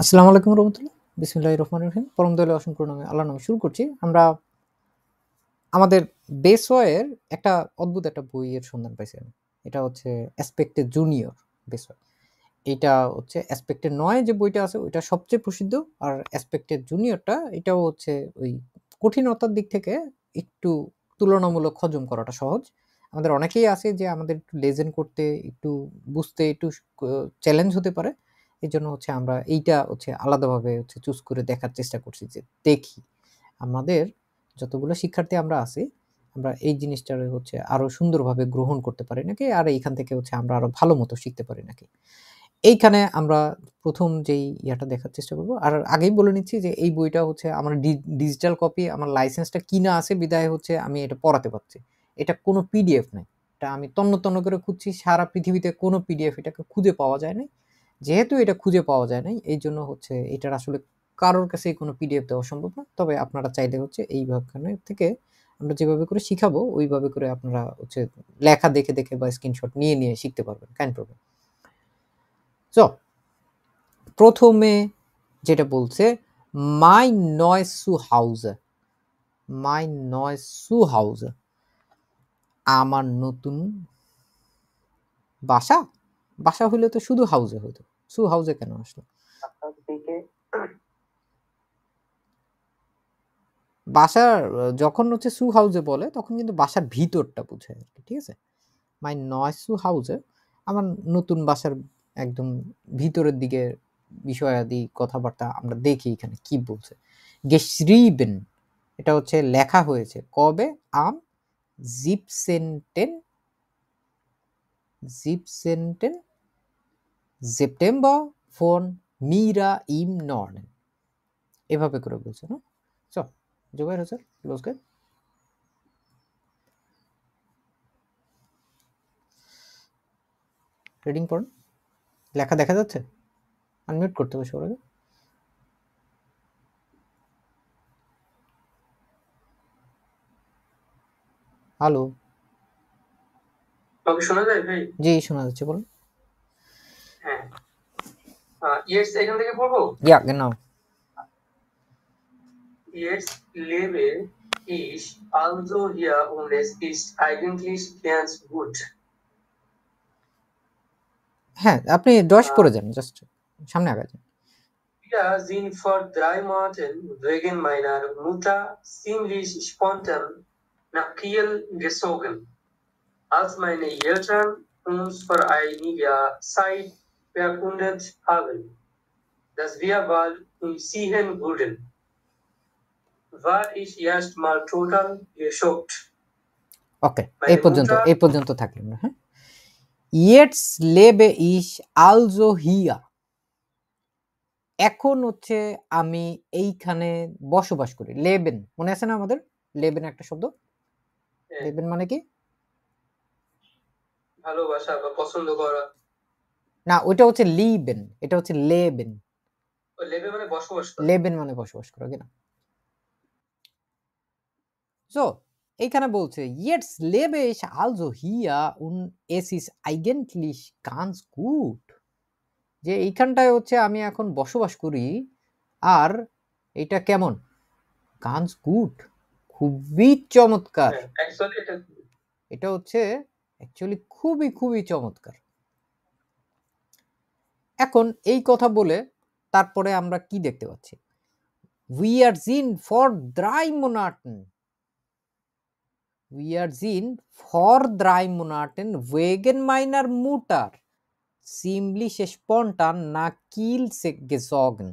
আসসালামু আলাইকুম রহমতুল্লাহ। বিসমিল্লাহির রহমানির রহিম। পরম দয়ালু অসীম করুণাময় আল্লাহর নামে শুরু করছি। আমরা আমাদের বেসওয়ের একটা অদ্ভুত একটা বইয়ের সন্ধান পাইছি আমি। এটা হচ্ছে অ্যাসপেক্টের জুনিয়র বেসওয়ে। এইটা হচ্ছে অ্যাসপেক্টের ৯ যে বইটা আছে ওইটা সবচেয়ে প্রসিদ্ধ। আর অ্যাসপেক্টের জুনিয়রটা এটাও হচ্ছে ওই কঠিনতার দিক থেকে একটু তুলনামূলক হজম করাটা সহজ। আমাদের অনেকেই আছে যে আমাদের একটু লেজেন করতে, একটু বুঝতে একটু চ্যালেঞ্জ হতে পারে। এজন্য হচ্ছে আমরা এইটা হচ্ছে আলাদাভাবে হচ্ছে চুজ করে দেখার চেষ্টা করছি যে দেখি আমাদের যতগুলো শিক্ষার্থী আমরা আছি, আমরা এই জিনিসটারে হচ্ছে আরো সুন্দরভাবে গ্রহণ করতে পারি নাকি? আর এইখান থেকে হচ্ছে আমরা আরো ভালো মতো শিখতে পারি নাকি? এইখানে আমরা ১ম যেই ইয়াটা দেখার চেষ্টা করব। আর আগেই বলে নিচ্ছি যে এই বইটা হচ্ছে আমার ডিজিটাল কপি, আমার লাইসেন্সটা কিনা আছে বিধায় হচ্ছে আমি এটা পড়াতে পারছি। এটা কোনো পিডিএফ নাই। এটা আমি তন্ন, তন্ন করে খুঁজছি। সারা পৃথিবীতে কোনো পিডিএফ এটাকে খুঁজে পাওয়া যায় নাই। যেহেতু এটা খুঁজে পাওয়া যায় নাই, এইজন্য হচ্ছে এটার আসলে কারোর কাছেই কোনো পিডিএফ দেওয়া সম্ভব না। তবে আপনারা চাইলে হচ্ছে এইখানে থেকে আমরা যেভাবে করে শিখাবো, ওইভাবে করে আপনারা হচ্ছে লেখা দেখে, দেখে বা স্ক্রিনশট নিয়ে, নিয়ে শিখতে পারবেন। Kind problem. সো ১ম এ যেটা বলছে, "Mein neues Zuhause", "Mein neues Zuhause", আমার নতুন বাসা? বাসা হইলে তো শুধু হাউজে হইতো। Zuhause কেন আসলো? বাসার যখন হচ্ছে Zuhause বলে তখন কিন্তু বাসার ভিতরটা বুঝায় আরকি। ঠিক আছে? "Mein neues Zuhause", আমার নতুন বাসার একদম ভিতরের দিকে বিষয়াদি কথাবার্তা আমরা দেখি এখানে কি বলছে। "Geschrieben", এটা হচ্ছে লেখা হয়েছে। কবে? Am 17. September von Mira im Norden. এভাবে করে বলছে না? So, Zubair Hossain, los geht's? Reading পড়ুন। লেখা দেখা যাচ্ছে? আনমিউট করতে হবে সবাইকে। হ্যালো। আমাকে শোনা যায় ভাই? জি, শোনা যাচ্ছে, বলুন। হ্যাঁ। Jetzt এখান থেকে পড়বো? Ja, genau. Jetzt lebe ich also hier und es ist eigentlich ganz gut. হ্যাঁ, আপনি ডয়েশ পড়ে যান। জাস্ট সামনে আগায় যান। Wir sind vor 3 Monaten wegen meiner Mutter ziemlich spontan nach Kiel gezogen. Als meine Eltern uns vor einiger Zeit verkündet haben, dass wir bald umziehen würden, war ich erst mal total geschockt. ওকে, এই পর্যন্ত থাকি আমরা, হ্যাঁ? Jetzt lebe ich also hier. এখন হচ্ছে আমি এইখানে বসবাস করি। লেবেন, মনে আছে না আমাদের? লেবেন একটা শব্দ? হ্যাঁ। লেবেন মানে কি? ভালোবাসা বা পছন্দ করা। না, ওইটা হচ্ছে লিবেন, এটা হচ্ছে লেবেন। লেবে মানে বসবাস করা। লেবেন মানে বসবাস করা, কিনা? So, এইখানে বলছে jetzt lebe ich also hier und es ist eigentlich ganz gut. যে এইখানটায় হচ্ছে আমি এখন বসবাস করি আর এটা কেমন? ganz gut, খুবই চমৎকার। হ্যাঁ, অ্যাকচুয়ালি এটা এটা হচ্ছে অ্যাকচুয়ালি খুবই, খুবই চমৎকার। এখন এই কথা বলে তারপরে আমরা কি দেখতে পাচ্ছি? We are seen for 3 Monaten. We are seen for 3 Monaten wegen meiner Mutter ziemlich spontan nach Kiel gezogen.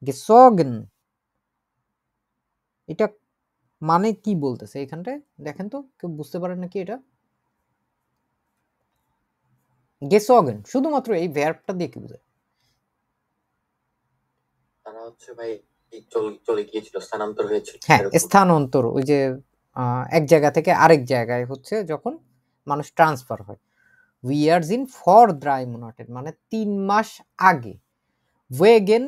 Gezogen. এটা মানে কি বলতেছে এখানটায়? দেখেন তো, কেউ বুঝতে পারেন নাকি এটা? gezogen শুধুমাত্র এই ভার্বটা দিয়ে কি বোঝায়? তারা হচ্ছে ভাই চলে গিয়েছিল, স্থানান্তর হয়েছিল। হ্যাঁ, স্থানান্তর। ওই যে এক জায়গা থেকে আরেক জায়গায় হচ্ছে যখন মানুষ ট্রান্সফার হয়। We are in for 3 Monaten মানে ৩ মাস আগে। ওয়েগেন,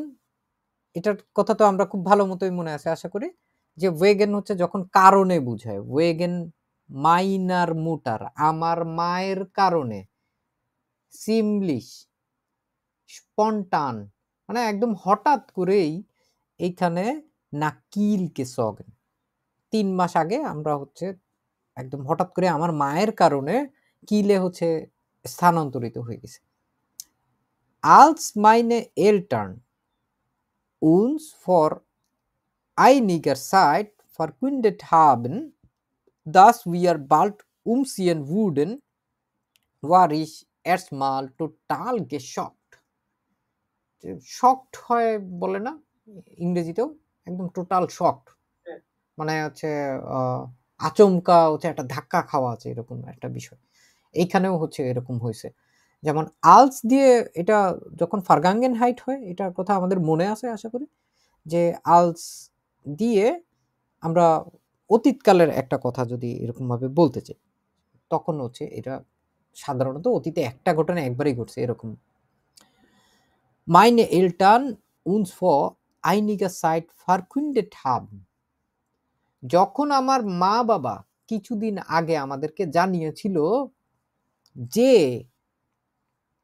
এটার কথা তো আমরা খুব ভালো মতোই মনে আছে আশা করি, যে ওয়েগেন হচ্ছে যখন কারণে বুঝায়। ওয়েগেন মাইনার মুটার, আমার মায়ের কারণে। সিমলিশ, স্পন্টান, মানে একদম হঠাৎ করেই এইখানে নাকিল gezogen 3 মাস আগে আমরা হচ্ছে একদম হঠাৎ করে আমার মায়ের কারণে কিলে হচ্ছে স্থানান্তরিত হয়ে গেছে। als meine Eltern uns vor einiger Zeit verkündet haben, dass wir bald umziehen würden, war ich erstmal total geschockt. Shocked হয় বলে না ইংরেজিতেও, একদম টোটাল শকড, মানে হচ্ছে আচমকা হচ্ছে একটা ধাক্কা খাওয়া আছে এরকম একটা বিষয়। এইখানেও হচ্ছে এরকম হয়েছে। যেমন আলস দিয়ে এটা যখন ফারগাঙ্গেন হাইট হয়, এটার কথা আমাদের মনে আছে আশা করি, যে আলস দিয়ে আমরা অতীতকালের একটা কথা যদি এরকমভাবে বলতে চাই, তখন হচ্ছে এটা সাধারণত অতীতে একটা ঘটনা একবারই ঘটছে এরকম। Meine Eltern uns vor einiger Zeit verkündet haben, যখন আমার মা বাবা কিছুদিন আগে আমাদেরকে জানিয়েছিল, যে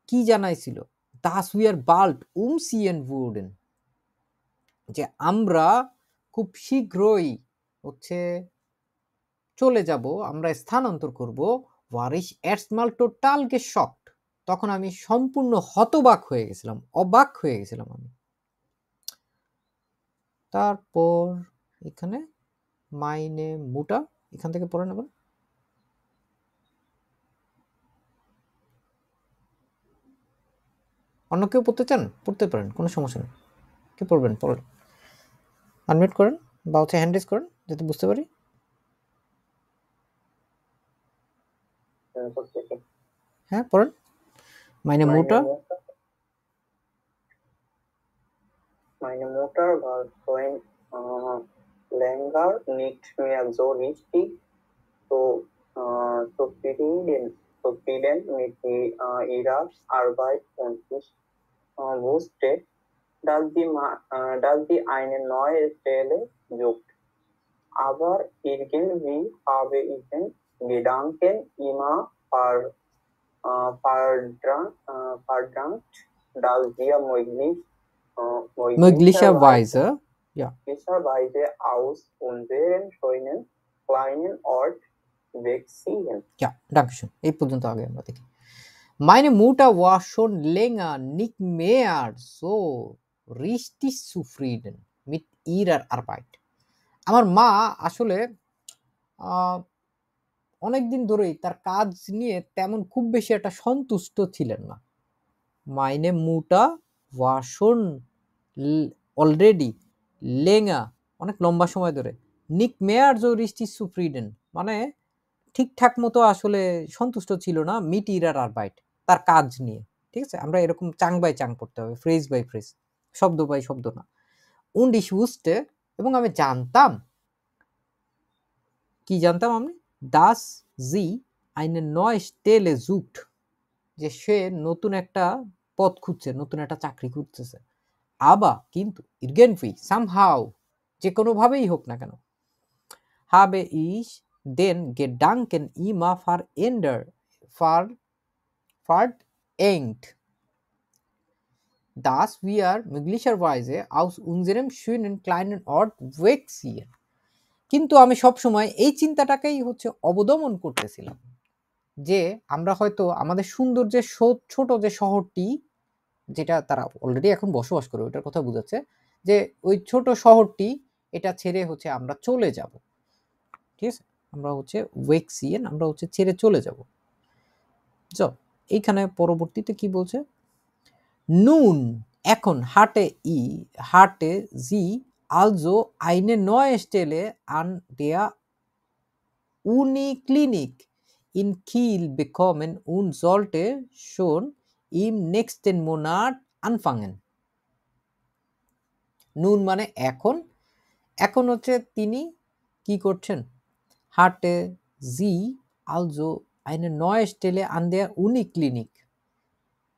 কি জানাইছিল, dass wir bald umziehen würden, যে আমরা খুব শীঘ্রই হচ্ছে চলে যাব, আমরা স্থানান্তর করব, war ich erstmal total geschockt, তখন আমি সম্পূর্ণ হতবাক হয়ে গেছিলাম, অবাক হয়ে গেছিলাম আমি। তারপর এখানে মাইনে মুটা, এখান থেকে পড়ে নেবেন। অন্য কেউ পড়তে চান পড়তে পারেন, কোনো সমস্যা নেই। কে পড়বেন পড়েন, আনমিউট করেন বা হচ্ছে হ্যান্ড রেজ করেন যাতে বুঝতে পারি। হ্যাঁ পড়েন। মাইনে মুটা Meine Mutter war schon länger nicht mehr so richtig zufrieden mit ihrer Arbeit und ich wusste, dass sie eine neue Stelle sucht. Aber irgendwie habe ich den Gedanken immer verdrängt, dass wir möglicherweise aus unserem schönen kleinen Ort wegziehen. Ja, danke schön. এই পর্যন্ত আগে আমরা দেখি। Meine Mutter war schon länger nicht mehr so richtig zufrieden mit ihrer Arbeit. আমার মা আসলে অনেকদিন ধরেই তার কাজ নিয়ে তেমন খুব বেশি একটা সন্তুষ্ট ছিলেন না। Meine Mutter war schon already länger, অনেক লম্বা সময় ধরে, nicht mehr so richtig zufrieden, মানে ঠিকঠাক মতো আসলে সন্তুষ্ট ছিল না mit ihrer Arbeit, তার কাজ নিয়ে। ঠিক আছে, আমরা এরকম চাং বাই চাং পড়তে হবে, ফ্রেজ বাই ফ্রেজ, শব্দ বাই শব্দ না। und ich wusste, এবং আমি জানতাম, কি জানতাম আমি, dass sie eine neue Stelle sucht, যে সে নতুন একটা পদ খুঁজছে, নতুন একটা চাকরি খুঁজতেছে। aber কিন্তু irgendwie somehow, যে কোনোভাবেই হোক না কেন, habe ich den Gedanken immer verengt, dass wir möglicherweise aus unserem schönen kleinen Ort wegziehen, কিন্তু আমি সবসময় এই চিন্তাটাকেই হচ্ছে অবদমন করতেছিলাম, যে আমরা হয়তো আমাদের সুন্দর যে ছোট যে শহরটি, যেটা তারা অলরেডি এখন বসবাস করে, ওইটার কথা বোঝাচ্ছে, যে ওই ছোট শহরটি এটা ছেড়ে হচ্ছে আমরা চলে যাব। ঠিক আছে, আমরা হচ্ছে ওয়েক্সিয়েন, আমরা হচ্ছে ছেড়ে চলে যাব। এইখানে পরবর্তীতে কি বলছে, নুন এখন হাটে জি also eine neue Stelle an der Uniklinik in Kiel bekommen und sollte schon im nächsten Monat anfangen. নুন মানে এখন, এখন হচ্ছে তিনি কি করছেন, হাটে জি also eine neue Stelle an der Uniklinik,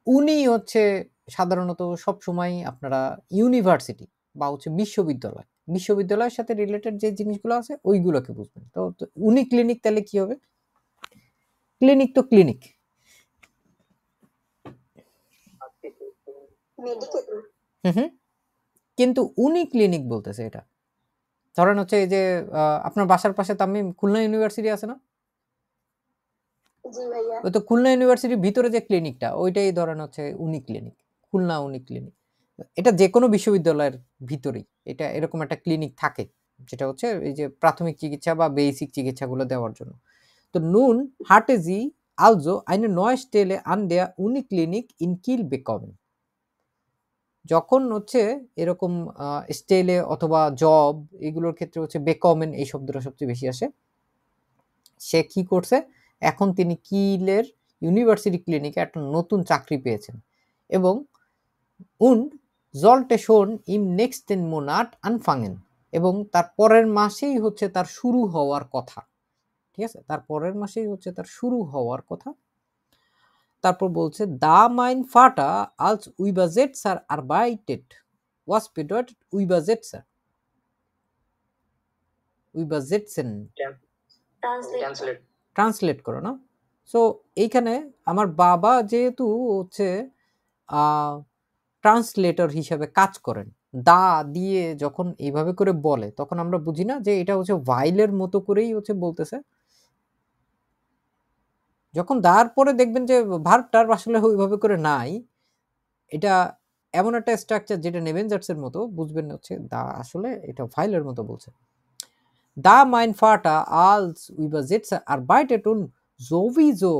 উনি হচ্ছে সাধারণত সবসময় আপনারা ইউনিভার্সিটি বা হচ্ছে বিশ্ববিদ্যালয়ের সাথে রিলেটেড যে জিনিসগুলো আছে ওইগুলোকে বুঝবেন। তো উনি ক্লিনিক, তাহলে কি হবে, ক্লিনিক তো ক্লিনিক, হুম, কিন্তু উনি ক্লিনিক বলতেছে এটা। ধরেন হচ্ছে এই যে আপনার বাসার পাশে তামিম খুলনা ইউনিভার্সিটি আছে না? জি ভাইয়া। ওই তো খুলনা ইউনিভার্সিটির ভিতরে যে ক্লিনিকটা ওইটাই ধরেন হচ্ছে উনি ক্লিনিক, খুলনা উনি ক্লিনিক। এটা যে কোনো বিশ্ববিদ্যালয়ের ভিতরেই এটা এরকম একটা ক্লিনিক থাকে, যেটা হচ্ছে এই যে প্রাথমিক চিকিৎসা বা বেসিক চিকিৎসাগুলো দেওয়ার জন্য। তো নুন hatte sie also eine neue Stelle an der Uniklinik in Kiel bekommen. যখন হচ্ছে এরকম স্টেলে অথবা জব এগুলোর ক্ষেত্রে হচ্ছে বেকমেন এই শব্দটা সবচেয়ে বেশি আসে। সে কি করছে, এখন তিনি কিলের ইউনিভার্সিটি ক্লিনিকে একটা নতুন চাকরি পেয়েছেন এবং und sollte schon im nächsten Monat anfangen, এবং তার পরের মাসেই হচ্ছে তার শুরু হওয়ার কথা। ঠিক আছে, তার পরের মাসেই হচ্ছে তার শুরু হওয়ার কথা। তারপর বলছে da mein Vater als Übersetzer arbeitet, was bedeutet Übersetzer? Übersetzen, translate. Translate করো না। সো এইখানে আমার বাবা যেহেতু হচ্ছে ট্রান্সলেটর হিসাবে কাজ করেন, দা দিয়ে যখন এইভাবে করে বলে তখন আমরা বুঝি না যে এটা হচ্ছে ভাইলের মতো করেই হচ্ছে বলতেছে। যখন দার পরে দেখবেন যে ভার্বটার আসলে ওইভাবে করে নাই, এটা এমন একটা স্ট্রাকচার যেটা নেভেনজার্সের মতো, বুঝবেন হচ্ছে দা আসলে এটা ফাইলের মতো বলছে। Da mein Vater als Übersetzer arbeitet und sowieso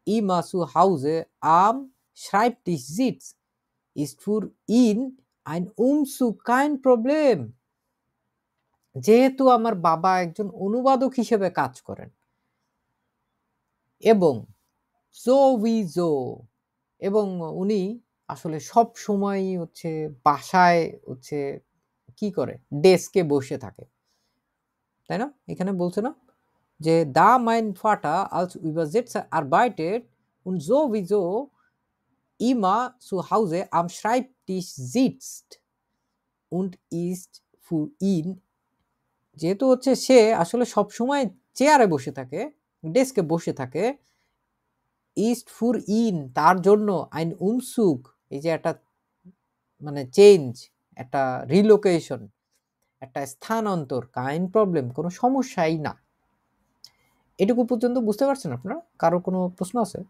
immer zu Hause am Schreibtisch sitzt, ist für ihn ein Umzug kein Problem. যেহেতু আমার বাবা একজন অনুবাদক হিসেবে কাজ করেন এবং sowieso, এবং উনি আসলে সব সময়ই হচ্ছে বাসায় হচ্ছে কি করে, ডেস্কে বসে থাকে, তাই না? এখানে বলছে না যে da mein Vater als Übersetzer arbeitet und sowieso immer zu Hause am Schreibtisch sitzt und ist für ihn, যেহেতু হচ্ছে সে আসলে সব সময় চেয়ারে বসে থাকে, ডেস্কে বসে থাকে, ist für ihn তার জন্য ein Umzug, এই যে একটা মানে চেঞ্জ, একটা রিলোকেশন, একটা স্থানান্তর, কাইন প্রবলেম, কোনো সমস্যাই না। এটুকু পর্যন্ত বুঝতে পারছেন আপনারা? কারো কোনো প্রশ্ন আছে?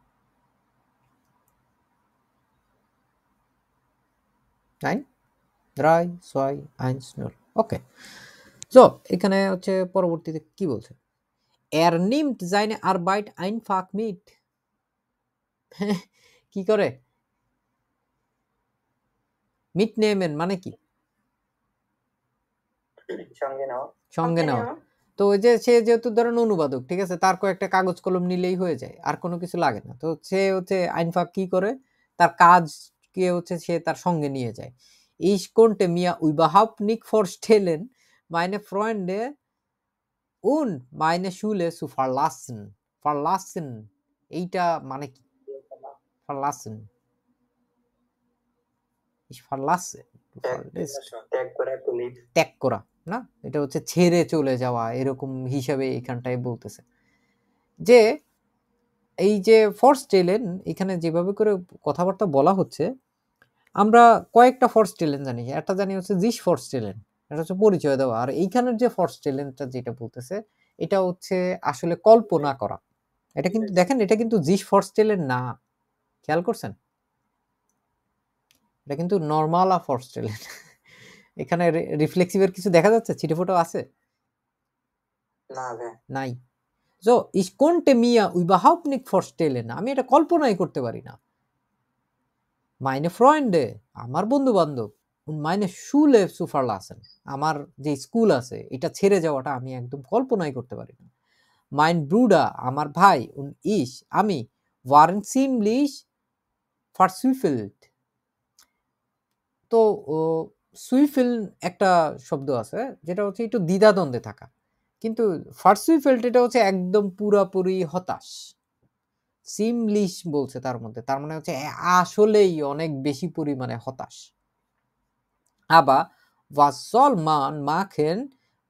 নাইন 3 2 1 0। ওকে, সো এখানে হচ্ছে পরবর্তীতে কি বলছে, er nimmt seine Arbeit einfach mit। কি করে mitnehmen মানে কি? সঙ্গে নাও। সঙ্গে নেওয়া। তো ওই যে সে যেহেতু ধরেন অনুবাদক, ঠিক আছে, তার কয়েকটা কাগজ কলম নিলেই হয়ে যায়, আর কোনো কিছু লাগে না। তো সে হচ্ছে আইনফাক কি করে, তার কাজকে হচ্ছে সে তার সঙ্গে নিয়ে যায়। Ich konnte mir überhaupt nicht vorstellen, meine Freunde und meine Schule zu verlassen। verlassen এইটা মানে কি? verlassen, ich verlasse, du verlässt, ত্যাগ করা, to leave। ত্যাগ করা না, এটা হচ্ছে ছেড়ে চলে যাওয়া, এরকম হিসাবে এখানটায় বলতেছে যে এই যে ফরস্টেলেন এখানে যেভাবে করে কথাবার্তা বলা হচ্ছে, আমরা কয়েকটা ফরস্টেলেন জানি। একটা জানি হচ্ছে জিস ফরস্টেলেন, এটা হচ্ছে পরিচয় দেওয়া। আর এইখানের যে ফরস্টেলেনটা যেটা বলতেছে, এটা হচ্ছে আসলে কল্পনা করা। এটা কিন্তু দেখেন, এটা কিন্তু জিস ফরস্টেলেন না, খেয়াল করছেন? এটা কিন্তু নর্মালা ফরস্টেলেন। এখানে রিফ্লেক্সিভের কিছু দেখা যাচ্ছে, ছিটেফোঁটা আছে? না ভাই, নাই। So, ich konnte mir überhaupt nicht vorstellen, আমি এটা কল্পনাই করতে পারি না। meine Freunde, আমার বন্ধু বান্ধব, und meine Schule zu verlassen, আমার যে স্কুল আছে এটা ছেড়ে যাওয়াটা আমি একদম কল্পনাই করতে পারি না। mein Bruder, আমার ভাই, und ich, আমি, waren ziemlich verzweifelt। তো সুইফিল একটা শব্দ আছে যেটা হচ্ছে একটু দ্বিধাদ্বন্দ্বে থাকা, কিন্তু ফার্সুইফেল্ট এটা হচ্ছে একদম পুরাপুরি হতাশ। সিমলিশ বলছে তার মধ্যে, তার মানে হচ্ছে আসলেই অনেক বেশি পরিমাণে হতাশ। আবার was soll man machen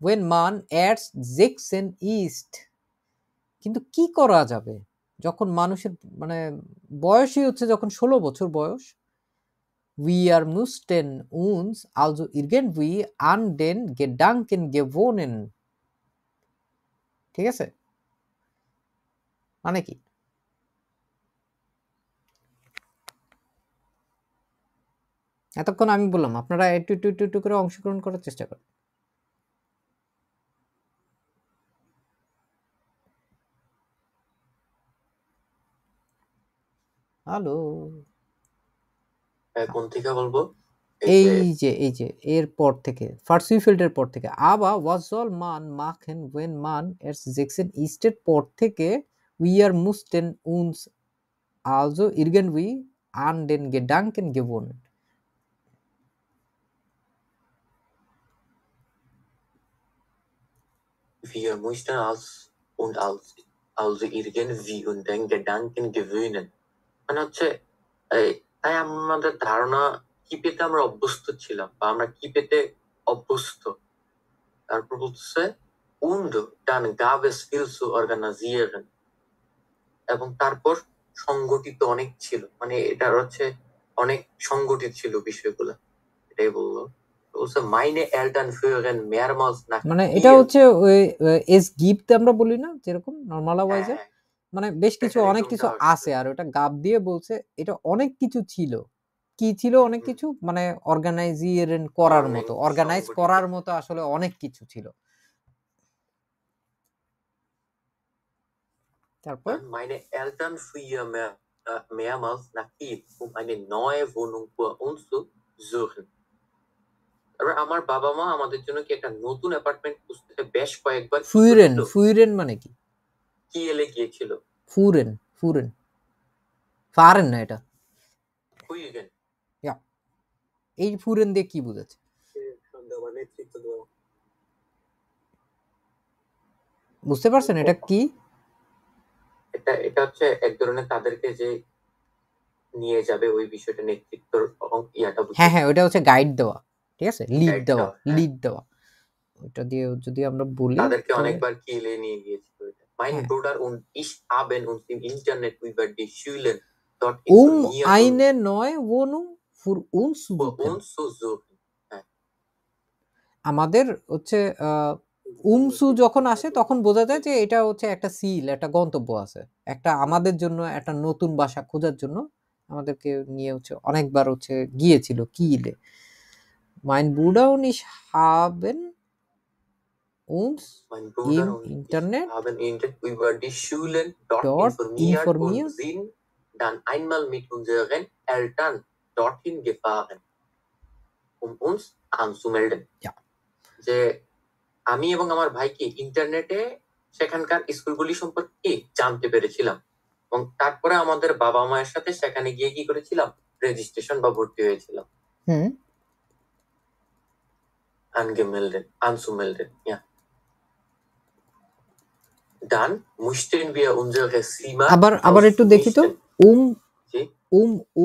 when man erst 16 ist, কিন্তু কি করা যাবে যখন মানুষের মানে বয়সই হচ্ছে যখন 16 বছর বয়স। wir mussten uns also irgendwie an den Gedanken gewöhnen. ঠিক আছে, মানে কি? এতক্ষণ আমি বললাম, আপনারা একটু একটু একটু একটু করে অংশগ্রহণ করার চেষ্টা করেন। হ্যালো, কোন থেকে বলবো? এই যে এরপর থেকে ফার্সিফিল্ডের পর থেকে আবার was soll man machen wenn man es sechsen ইস্টের পর থেকে wir mussten uns also irgendwie an den Gedanken gewöhnen. Wir mussten also irgendwie und den Gedanken gewöhnen. মানে হচ্ছে তাই আমাদের ধারণা কি পেতে আমরা অভ্যস্ত ছিলাম, বা আমরা কি পেতে অভ্যস্ত। তারপর বলছে und dann gab es viel zu organisieren, এবং তারপর সংগঠিত অনেক ছিল, মানে এটা হচ্ছে অনেক সংগঠিত ছিল বিষয়গুলো, এটাই বললো। বলছে meine Eltern führen mehrmals nach মানে এটা Kiel। হচ্ছে ওই এস গিফট আমরা বলি না, যেরকম নরমাল ওয়াইজে, হ্যাঁ, মানে বেশ কিছু এখানে অনেক কিছু এরকমটা আসছে। আছে, আর ওটা গাব দিয়ে বলছে এটা অনেক কিছু ছিল। কি ছিল অনেক কিছু? মানে অর্গানাইজিয়েশন করার মতো, অর্গানাইজ সংগঠিত। করার মতো আসলে অনেক কিছু ছিল। তারপর Meine Eltern fuhren mehrmals nach Kiel, um eine neue Wohnung für uns zu suchen। তারপর আমার বাবা মা আমাদের জন্য কি একটা নতুন অ্যাপার্টমেন্ট খুঁজতে বেশ কয়েকবার ফুইরেন মানে কি? কিয়েলে গিয়েছিল। ফুরেন ফারেন না, এটা ফুইরেন। এই ফুরেন দিয়ে কি বোঝাচ্ছে? বুঝতে পারছেন এটা কি? এটা হচ্ছে এক ধরনের তাদেরকে যে নিয়ে যাবে ওই বিষয়টা, নেতৃত্বর ইয়াটা। হ্যাঁ, ওটা হচ্ছে গাইড দেওয়া, ঠিক আছে, লিড দেওয়া, হ্যাঁ। লিড দেওয়া। ওটা দিয়ে যদি আমরা বলি, তাদেরকে অনেকবার কিলে নিয়ে গিয়েছিল। Mein Bruder und ich haben uns im Internet über die Schulen dort informiert, eine neue Wohnung für uns zu suchen. আমাদের হচ্ছে উমসু যখন আসে তখন বোঝা যায় যে এটা হচ্ছে একটা সিল, একটা গন্তব্য আছে, একটা আমাদের জন্য একটা নতুন বাসা খোঁজার জন্য আমাদেরকে নিয়ে হচ্ছে অনেকবার হচ্ছে গিয়েছিল কিলে। Mein Bruder und ich haben uns im Internet über die Schulen dort informiert und sind dann einmal mit unseren Eltern dorthin gefahren, um uns anzumelden. যে আমি এবং আমার ভাইকে ইন্টারনেটে সেখানকার স্কুলগুলি সম্পর্কে জানতে পেরেছিলাম, এবং তারপরে আমাদের বাবা মায়ের সাথে সেখানে গিয়ে কি করেছিলাম, রেজিস্ট্রেশন বা ভর্তি হয়েছিলাম। anzumelden, ja. Dann mussten wir unsere Zimmer আবার একটু দেখি তো,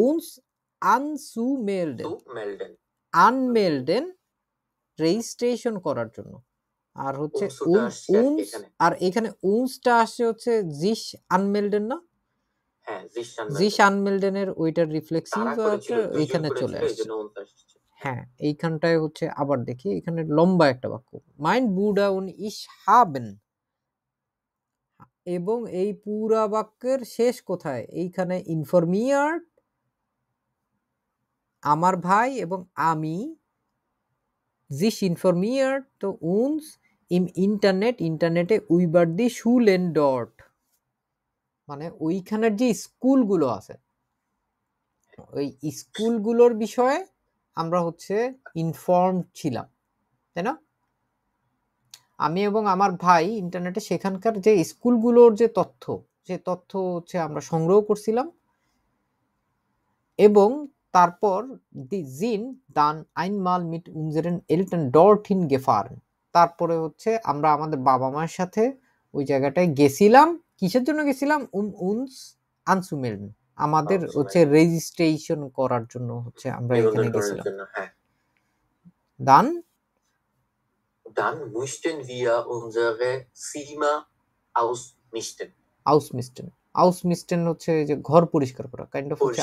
uns anmelden রেজিস্ট্রেশন করার জন্য, আর হচ্ছে আর এখানে উনসটা আসছে হচ্ছে জিশ আনমেলডেন না? হ্যাঁ, জিশ আনমেলডেনের ওইটার রিফ্লেক্সিভ এখানে চলে আসছে। হ্যাঁ, এইখানটায় হচ্ছে আবার দেখি, এখানে লম্বা একটা বাক্য, মাইন বুডা উন ইশ হাবেন, এবং এই পুরা বাক্যের শেষ কোথায়? এইখানে ইনফরমিয়ার্ড, আমার ভাই এবং আমি, জিশ ইনফরমিয়ার্ড তো উনস ইম ইন্টারনেটে উইবার দি শুলেন ডট, মানে ওইখানের যে স্কুলগুলো আছে ওই স্কুলগুলোর বিষয়ে আমরা হচ্ছে ইনফর্ম ছিলাম, তাই না? আমি এবং আমার ভাই ইন্টারনেটে সেখানকার যে স্কুলগুলোর যে তথ্য, সে তথ্য হচ্ছে আমরা সংগ্রহ করছিলাম, এবং তারপর দি জিন দান আইনমাল মিট উনজেরেন এলটন ডরটিন গেফারেন, তারপরে হচ্ছে আমরা আমাদের বাবা মায়ের সাথে ওই জায়গাটায় গেছিলাম। কিসের জন্য গেছিলাম? উনস আনসুমেলন, আমাদের হচ্ছে রেজিস্ট্রেশন করার জন্য হচ্ছে আমরা এখানে গেছিলাম। Dann mussten wir unsere Zimmer ausmisten হচ্ছে যে ঘর পরিষ্কার করা, কাইন্ড অফ হচ্ছে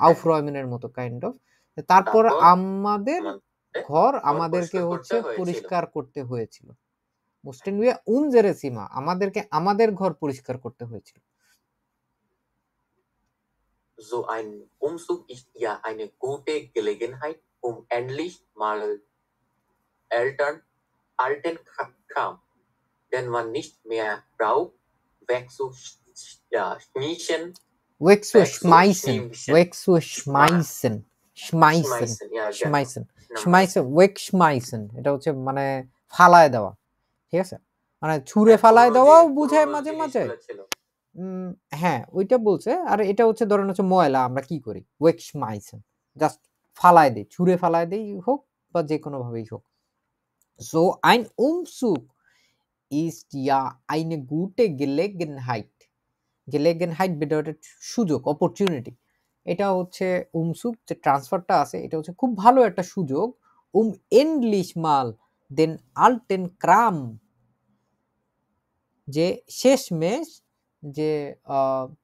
আউফরয়মেনের মতো কাইন্ড অফ, তারপর তারপর আমাদের আমাদের ঘর ঘর আমাদেরকে পরিষ্কার হচ্ছে করতে হয়েছিল। পরিষ্কার করতে হয়েছিল। মুস্টেন উইয়া উনজেরে সীমা, আমাদেরকে আমাদের ঘর পরিষ্কার করতে হয়েছিল। So ein Umzug ist ja eine gute Gelegenheit, um endlich mal alten Kram, den man nicht mehr braucht, wegzuschmeißen. Wegzuschmeißen, এটা হচ্ছে মানে ফালায় দেওয়া, ঠিক আছে, মানে ছুঁড়ে ফালায় দেওয়াও বুঝায় মাঝে মাঝে। হ্যাঁ ওইটা বলছে। আর এটা হচ্ছে ধরেন হচ্ছে ময়লা আমরা কি করি, ওয়েকশমাইসেন, জাস্ট ফালায় দেই, ছুঁড়ে ফালায় দেই হোক বা যে কোনো ভাবেই হোক। So ein Umzug ist ja eine gute Gelegenheit. Gelegenheit bedeutet সুযোগ, অপরচুনিটি। এটা হচ্ছে উমসুক যে ট্রান্সফারটা আছে এটা হচ্ছে খুব ভালো একটা সুযোগ, endlich mal den alten Kram, যে শেষমেশ যে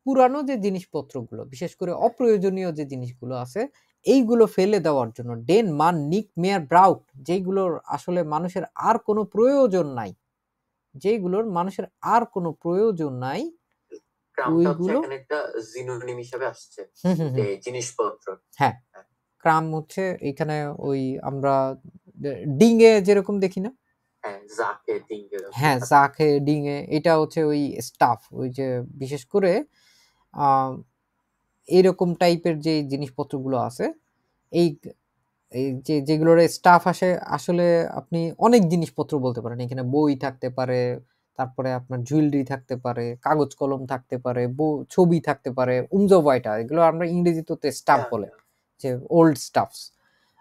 পুরানো যে জিনিসপত্রগুলো, বিশেষ করে অপ্রয়োজনীয় যে জিনিসগুলো আছে এইগুলো ফেলে দেওয়ার জন্য, ডেন মান নিক মেয়ার ব্রাউট, যেইগুলোর আসলে মানুষের আর কোনো প্রয়োজন নাই, যেইগুলোর মানুষের আর কোনো প্রয়োজন নাই ওইগুলো একটা সিনোনিম হিসেবে আসছে এই জিনিসপত্র। হ্যাঁ ক্রাম হচ্ছে এখানে ওই আমরা ডিঙে যেরকম দেখি না, হ্যাঁ জাকে ডিঙে, এটা হচ্ছে ওই স্টাফ, ওই যে বিশেষ করে এইরকম টাইপের যে জিনিসপত্রগুলো আছে, এই যে যেগুলোর স্টাফ আসে, আসলে আপনি অনেক জিনিসপত্র বলতে পারেন, এখানে বই থাকতে পারে, তারপরে আপনার জুয়েলারি থাকতে পারে, কাগজ কলম থাকতে পারে, ছবি থাকতে পারে, উমজোভাইটা, এগুলো আমরা ইংরেজিতে স্টাফ বলে, যে ওল্ড স্টাফস।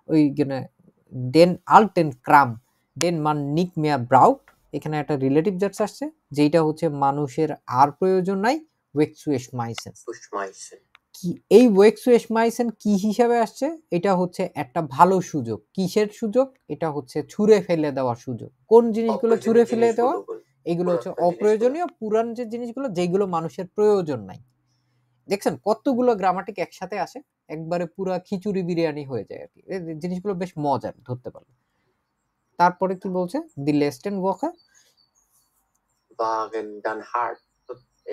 ওইখানে ডেন আলটেন ক্রাম, ডেন মান নিক মেয়া ব্রাউট, এখানে একটা রিলেটিভ জার্স আসছে যেটা হচ্ছে মানুষের আর প্রয়োজন নাই, ওয়েকসুয়েশমাইসেন। কি এই ওয়েকসুয়েশমাইসেন কি হিসাবে আসছে, এটা হচ্ছে একটা ভালো সুযোগ। কিসের সুযোগ? এটা হচ্ছে ছুঁড়ে ফেলে দেওয়ার সুযোগ। কোন জিনিসগুলো ছুঁড়ে ফেলে দেওয়া? এগুলো হচ্ছে অপ্রয়োজনীয় পুরান যে জিনিসগুলো, যেগুলো মানুষের প্রয়োজন নাই। দেখছেন কতগুলো গ্রামাটিক একসাথে আসে, একবারে পুরা খিচুড়ি বিরিয়ানি হয়ে যায় আর কি। এই জিনিসগুলো বেশ মজার ধরতে পারলে। তারপরে কি বলছে, দি লেস্টেন ওয়াকা waren dann hart,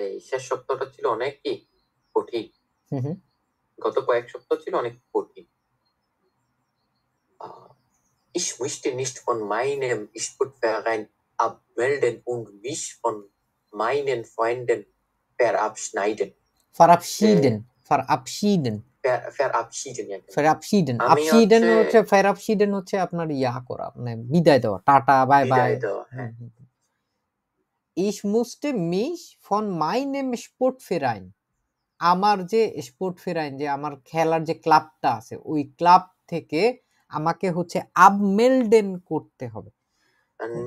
এই শেষ সপ্তাহটা ছিল অনেক কি কঠিন। গত কয়েক সপ্তাহ ছিল অনেক কঠিন। Ich möchte nicht von meinem Sportverein abmelden und mich von meinen Freunden verabschieden. Verabschieden হচ্ছে আপনার ইয়া করা, মানে বিদায় দেওয়া, tata bye bye. Ich musste mich von meinem Sportverein, আমার যে স্পোর্টভেরাইন, যে আমার খেলার যে ক্লাবটা আছে, ওই ক্লাব থেকে আমাকে হচ্ছে আবমেলডেন করতে হবে,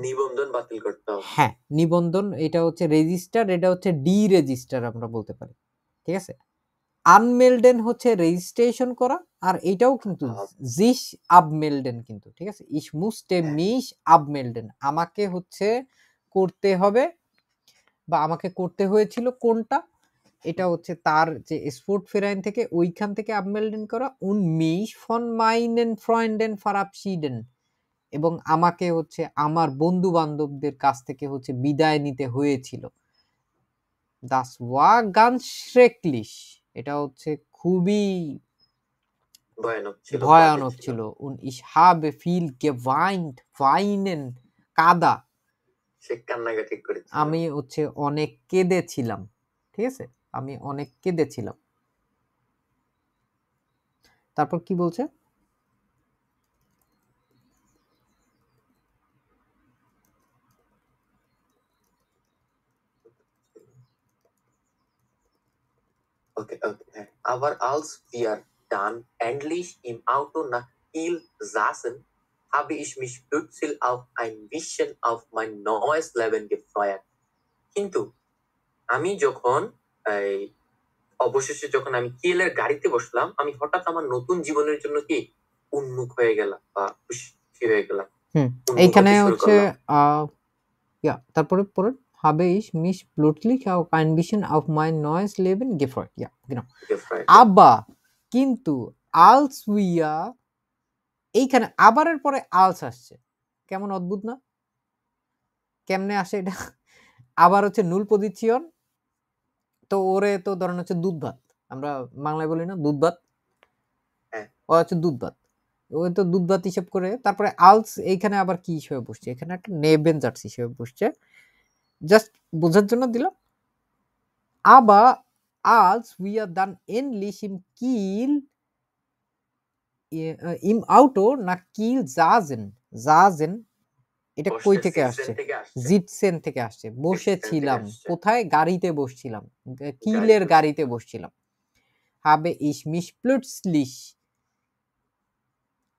নিবন্ধন বাতিল করতে হবে। হ্যাঁ নিবন্ধন, এটা হচ্ছে রেজিস্টার, এটা হচ্ছে ডি রেজিস্টার আমরা বলতে পারি, ঠিক আছে। আনমেলডেন হচ্ছে রেজিস্ট্রেশন করা, আর এটাও কিন্তু জিস আবমেলডেন কিন্তু, ঠিক আছে। ইস মুস্টে মিশ আবমেলডেন, আমাকে হচ্ছে করতে হবে বা আমাকে করতে হয়েছিল কোনটা, এটা হচ্ছে তার যে স্পোর্ট ফেরাইন থেকে, ওইখান থেকে আবমেলডেন করা, উন মিশ ফন মাইনেন ফ্রয়েন্ডেন ফারাবশিডেন, এবং আমাকে হচ্ছে আমার বন্ধু বান্ধবদের কাছ থেকে হচ্ছে বিদায় নিতে হয়েছিল। দাস ওয়া গানস শ্রেকলিশ, এটা হচ্ছে খুবই ভয়ানক ছিল। উন ইশ হাবে ফিল গেভাইন্ট ভাইনেন, কাদা, সে কান্নাকাটি করেছিল, আমি হচ্ছে অনেক কেঁদেছিলাম, ঠিক আছে, আমি অনেক কেঁদেছিলাম। তারপর কি বলছে, Okay. Aber als wir dann endlich im Auto nach Kiel saßen, habe ich mich plötzlich auch ein bisschen auf mein neues Leben gefreut. কিন্তু আমি যখন অবশেষে যখন আমি কিয়েলের গাড়িতে বসলাম, আমি হঠাৎ আমার নতুন জীবনের জন্য কি উন্মুখ হয়ে গেলাম বা খুশি হয়ে গেলাম। এইখানে হচ্ছে তারপরে পরে habe ich mich plötzlich auf ein bisschen auf mein neues Leben gefreut. Ja, genau. Aber কিন্তু als wir এইখানে আবারের পরে আলস আসছে, কেমন অদ্ভুত না? কেমনে আসে এটা? আবার হচ্ছে নুল পজিশন, তো ওরে তো ধরেন হচ্ছে দুধ ভাত, আমরা বাংলায় বলি না দুধ ভাত, হ্যাঁ। ও হচ্ছে দুধ ভাত, ওই তো দুধ ভাত হিসেব করে তারপরে আলস এইখানে আবার কি হিসেবে বসছে, এখানে একটা নেবেনজার্স হিসেবে বসছে, জাস্ট বোঝার জন্য দিলাম। আবার als wir dann endlich im Kiel im Auto nach Kiel saßen, এটা কই থেকে আসছে? জিটসেন থেকে আসছে। বসেছিলাম কোথায়? গাড়িতে বসছিলাম, কিলের গাড়িতে বসছিলাম। habe ich mich plötzlich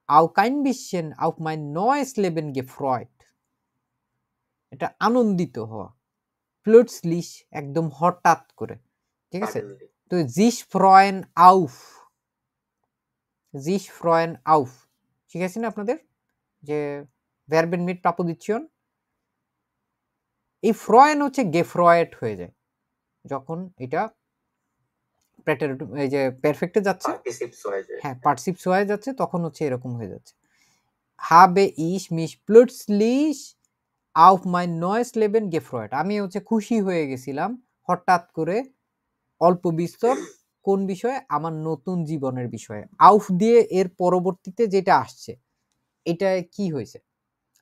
auch ein bisschen auf mein neues Leben gefreut, এটা আনন্দিত হওয়া, প্লুটসলিশ একদম হঠাৎ করে, ঠিক আছে? তো sich freuen auf, sich freuen auf, ঠিক আছে না আপনাদের যে ভার্বের মিট প্রাপোজিশন, এই ফ্রয়েন হচ্ছে গেফ্রয়েট হয়ে যায় যখন এটা এই যে পারফেক্টে যাচ্ছে, হ্যাঁ পার্টিসিপস হয়ে যাচ্ছে, তখন হচ্ছে এরকম হয়ে যাচ্ছে। habe ich mich plötzlich auf mein neues Leben gefreut, আমি হচ্ছে খুশি হয়ে গেছিলাম হঠাৎ করে অল্প বিস্তর, কোন বিষয়ে? আমার নতুন জীবনের বিষয়ে। আউফ দিয়ে এর পরবর্তীতে যেটা আসছে এটা কি হয়েছে?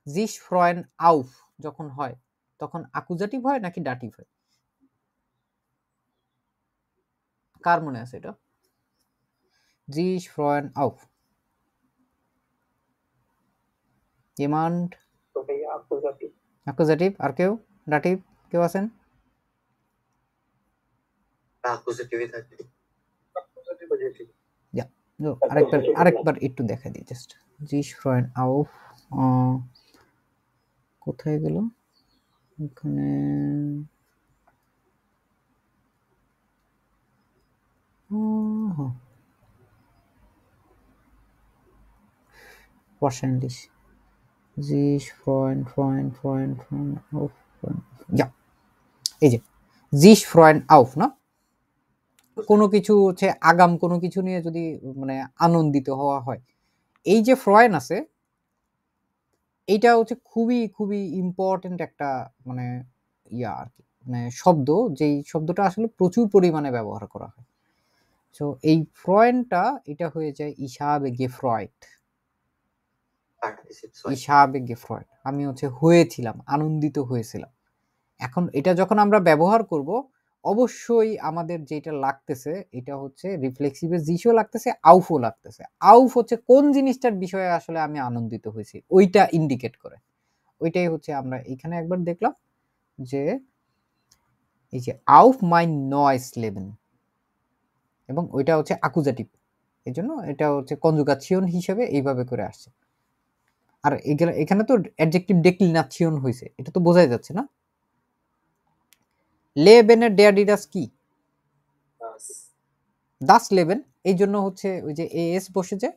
জিস ফ্রয়েন আউফ যখন হয় তখন আকুজাটিভ হয় নাকি ডাটিভ হয়? কার মনে আছে এটা? জিস ফ্রয়েন আউফ jemand? তো ভাইয়া আকুজাটিভ। আকুজাটিভ। আর কেউ ডাটিভ কেউ আছেন? আকুজাটিভই থাকে। আরেকবার একটু দেখা দিই জাস্ট। জিস ফ্রয়েন আউফ কোথায় গেল? এখানে wahrscheinlich sich freuen auf, ja, এই যে sich freuen auf না, কোনো কিছু হচ্ছে আগাম কোনো কিছু নিয়ে যদি মানে আনন্দিত হওয়া হয়, এই যে ফ্রয়েন আছে এইটা হচ্ছে খুবই খুবই ইম্পর্টেন্ট একটা মানে ইয়া আর কি, মানে শব্দ, যেই শব্দটা আসলে প্রচুর পরিমাণে ব্যবহার করা হয়। সো এই ফ্রয়েনটা এটা হয়ে যায় ইশাবে গেফ্রয়েট, ইশাবে গেফ্রয়েট, আমি হচ্ছে হয়েছিলাম, আনন্দিত হয়েছিলাম। এখন এটা যখন আমরা ব্যবহার করব অবশ্যই আমাদের যেটা লাগতেছে এটা হচ্ছে রিফ্লেক্সিভে জিশও লাগতেছে, আউফও লাগতেছে। আউফ হচ্ছে কোন জিনিসটার বিষয়ে আসলে আমি আনন্দিত হয়েছি ওইটা ইন্ডিকেট করে, ওইটাই হচ্ছে আমরা এখানে একবার দেখলাম যে এই যে আউফ মাই নয়েস লেভেন, এবং ওইটা হচ্ছে আকুজাটিভ, এই জন্য এটা হচ্ছে কনজুগাসিয়ন হিসেবে এইভাবে করে আসছে। আর এখানে তো অ্যাডজেক্টিভ ডেক্লিনাসিয়ন হয়েছে, এটা তো বোঝাই যাচ্ছে না। লেবেনের ডেয়াডিডাস কি? দাস লেবেন, এই জন্য হচ্ছে ওই যে এস বসেছে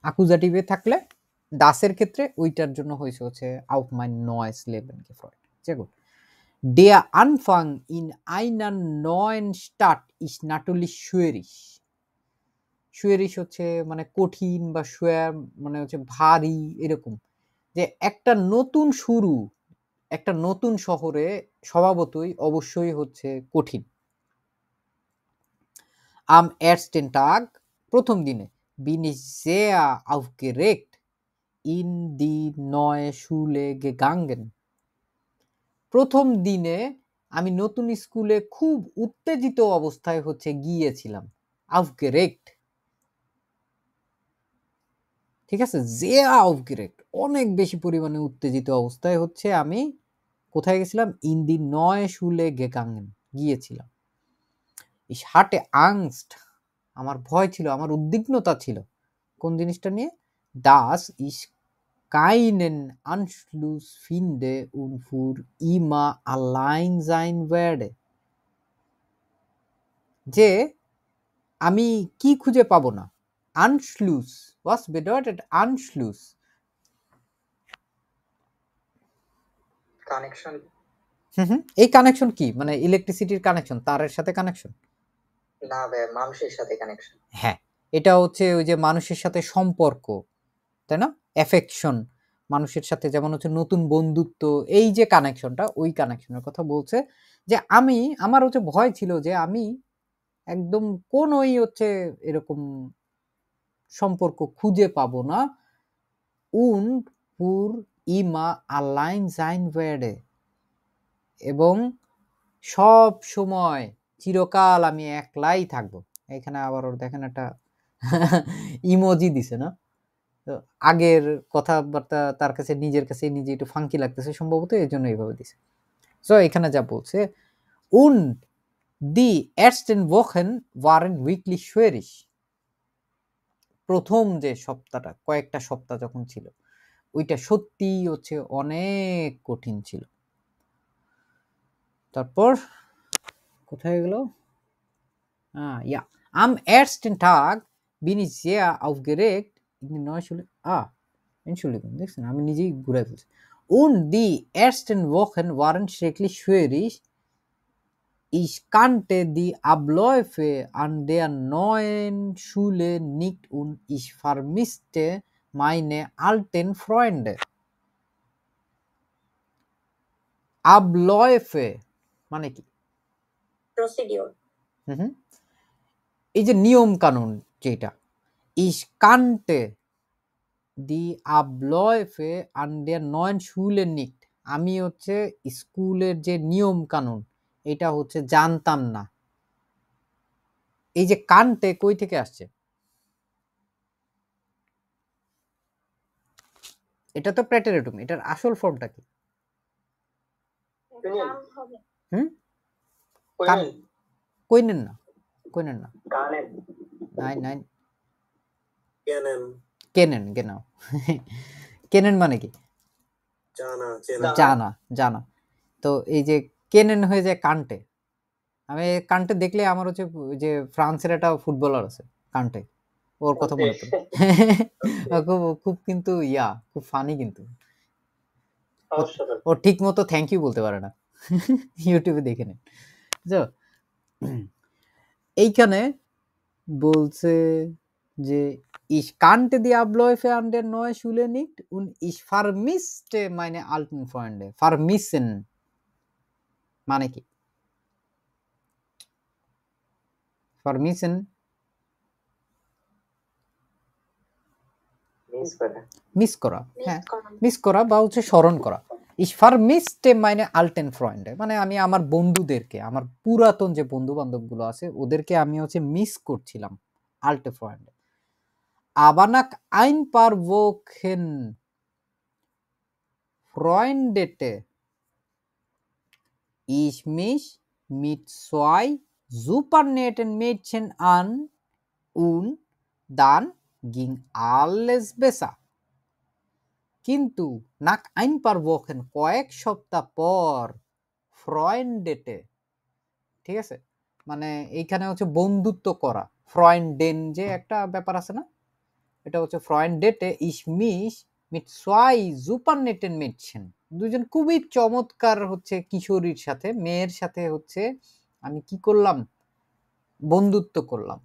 আকুজাটিভে থাকলে দাসের ক্ষেত্রে ওইটার জন্য হয়েছে হচ্ছে আউফ মাই noise লেবেন gefreut, sehr gut. Der Anfang in einer neuen Stadt ist natürlich schwierig, schwierig হচ্ছে মানে কঠিন বা schwer মানে হচ্ছে ভারী, এরকম যে একটা নতুন শুরু একটা নতুন শহরে স্বভাবতই অবশ্যই হচ্ছে কঠিন। am ersten Tag, প্রথম দিনে, bin ich sehr aufgeregt in die neue Schule gegangen, প্রথম দিনে আমি নতুন স্কুলে খুব উত্তেজিত অবস্থায় হচ্ছে গিয়েছিলাম, aufgeregt, ঠিক আছে? sehr aufgeregt, অনেক বেশি পরিমাণে উত্তেজিত অবস্থায় হচ্ছে আমি কোথায় গেছিলাম? in die neue Schule gegangen, গিয়েছিলাম। ich hatte Angst, আমার ভয় ছিল, আমার উদ্বিগ্নতা ছিল কোন জিনিসটা নিয়ে? dass ich keinen Anschluss finde und für immer allein sein werde, যে আমি কি খুঁজে পাবো না? Anschluss, was bedeutet Anschluss? Connection. এই কানেকশন কি? মানে ইলেকট্রিসিটির কানেকশন, তারের সাথে কানেকশন? না ভাই, মানুষের সাথে কানেকশন। হ্যাঁ, এটা হচ্ছে ওই যে মানুষের সাথে সম্পর্ক, তাই না? অ্যাফেকশন, মানুষের সাথে যেমন হচ্ছে নতুন বন্ধুত্ব, এই যে কানেকশনটা, ওই কানেকশনের কথা বলছে। যে আমার হচ্ছে ভয় ছিল যে আমি একদম কোনোই হচ্ছে এরকম সম্পর্ক খুঁজে পাবো না। und pur immer allein sein werde, এবং সব সময় চিরকাল আমি একলাই থাকবো। এখানে আবার ওর দেখেন একটা ইমোজি দিছে না? তো আগের কথাবার্তা তার কাছে নিজের কাছে নিজে একটু ফাঙ্কি লাগতেছে সম্ভবত, এই জন্য এইভাবে দিছে। সো এখানে যা বলছে, und die ersten Wochen waren wirklich schwierig, প্রথম যে সপ্তাহটা, কয়েকটা সপ্তাহ যখন ছিল, ওইটা সত্যিই হচ্ছে অনেক কঠিন ছিল। তারপর কোথায় গেল? Ja, am ersten Tag bin ich sehr aufgeregt in die neue Schule. Entschuldigung, দেখছেন আমি নিজেই ঘুরাই ফেলছি। Und die ersten Wochen waren schrecklich schwierig. Ich kannte die Abläufe an der neuen Schule nicht und ich vermisste meine alten Freunde. Abläufe মানে কি? Procedure. হুম, এই যে নিয়ম কানুন যেটা, ich kannte die Abläufe an der neuen Schule nicht, আমি হচ্ছে স্কুলের যে নিয়ম কানুন এটা হচ্ছে জানতাম না। এই যে কানতে কই থেকে আসছে? এটা তো প্রেটেরিটুম, এটার আসল ফর্মটা কি? নাম হবে। হুম, কোয়েনেন। কইনেন না, কইনেন না, কানেন, নাই নাই, কেনেন, কেনেন, genau কেনেন মানে কি? জানা, চেনা। জানা, জানা। তো এই যে কেনেন হয়ে যায় কান্টে। আমি কান্টে দেখলে আমার হচ্ছে ওই যে ফ্রান্সের একটা ফুটবলার আছে কান্টে, ওর কথা মনে পড়ে। খুব খুব কিন্তু খুব ফানি কিন্তু। ও ঠিক মতো থ্যাংক ইউ বলতে পারে না, ইউটিউবে দেখে নেন। বুঝছো? এইখানে বলছে যে ich kannte die Abläufe an der neuen Schule nicht und ich vermisste meine alten Freunde. Vermissen মানে কি? Vermissen মিস করা, হ্যাঁ, মিস করা বা হচ্ছে স্মরণ করা। Ich vermisste meine alten Freunde মানে আমি আমার বন্ধুদেরকে, আমার পুরাতন যে বন্ধু বান্ধব গুলো আছে ওদেরকে আমি হচ্ছে মিস করছিলাম। alte Freunde. Aber nach ein paar Wochen freundete ich mich mit zwei super netten Mädchen an und dann ging alles besser. কিন্তু nach ein paar Wochen কয়েক সপ্তাহ পর ফ্রয়েন্ডেটে, ঠিক আছে, মানে এইখানে হচ্ছে বন্ধুত্ব করা, ফ্রয়েন্ডেন যে একটা ব্যাপার আছে না, এটা হচ্ছে ফ্রয়েন্ডেটে ich mich mit zwei super netten Mädchen, দুজন খুবই চমৎকার হচ্ছে কিশোরীর সাথে, মেয়ের সাথে হচ্ছে আমি কি করলাম? বন্ধুত্ব করলাম।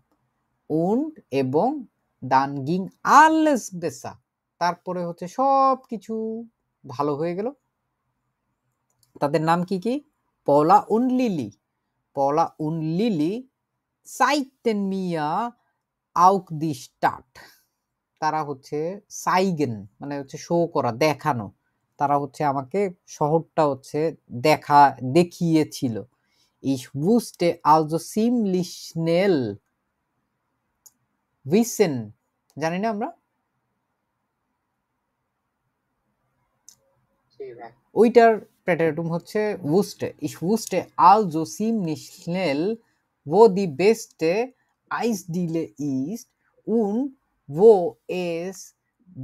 und এবং dann ging alles besser, তারপরে হচ্ছে সব কিছু ভালো হয়ে গেল। তাদের নাম কি কি? পলা und Lili. পলা und Lili zeigten mir auch die Stadt. তারা হচ্ছে সাইগেন মানে হচ্ছে শো করা, দেখানো, তারা হচ্ছে আমাকে শহরটা হচ্ছে দেখিয়েছিল। Ich wusste also ziemlich schnell, wissen জানি না আমরা, ওইটার প্রেটেরিটুম হচ্ছে wusste. Ich wusste also ziemlich schnell, wo die beste Eisdiele ist und wo es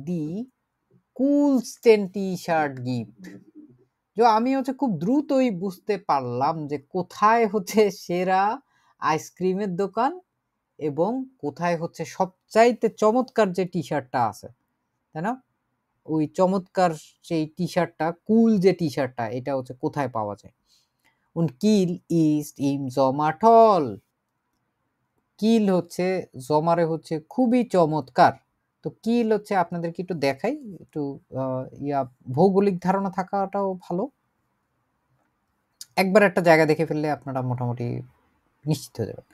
die coolsten T-Shirt gibt. যে আমি হচ্ছে খুব দ্রুতই বুঝতে পারলাম যে কোথায় হচ্ছে সেরা আইসক্রিমের দোকান এবং কোথায় হচ্ছে সবচাইতে চমৎকার যে টি শার্টটা আছে, তাই না? ওই চমৎকার সেই টি শার্টটা, কুল যে টি শার্টটা, এটা হচ্ছে কোথায় পাওয়া যায়। und Kiel ist im Sommer toll. কিল হচ্ছে জমারে হচ্ছে খুবই চমৎকার। তো তো কিল হচ্ছে আপনাদেরকে একটু দেখাই, একটু ভৌগোলিক ধারণা থাকাটাও ভালো। একবার একটা জায়গা দেখে ফেললে আপনারা মোটামুটি নিশ্চিত হয়ে যাবেন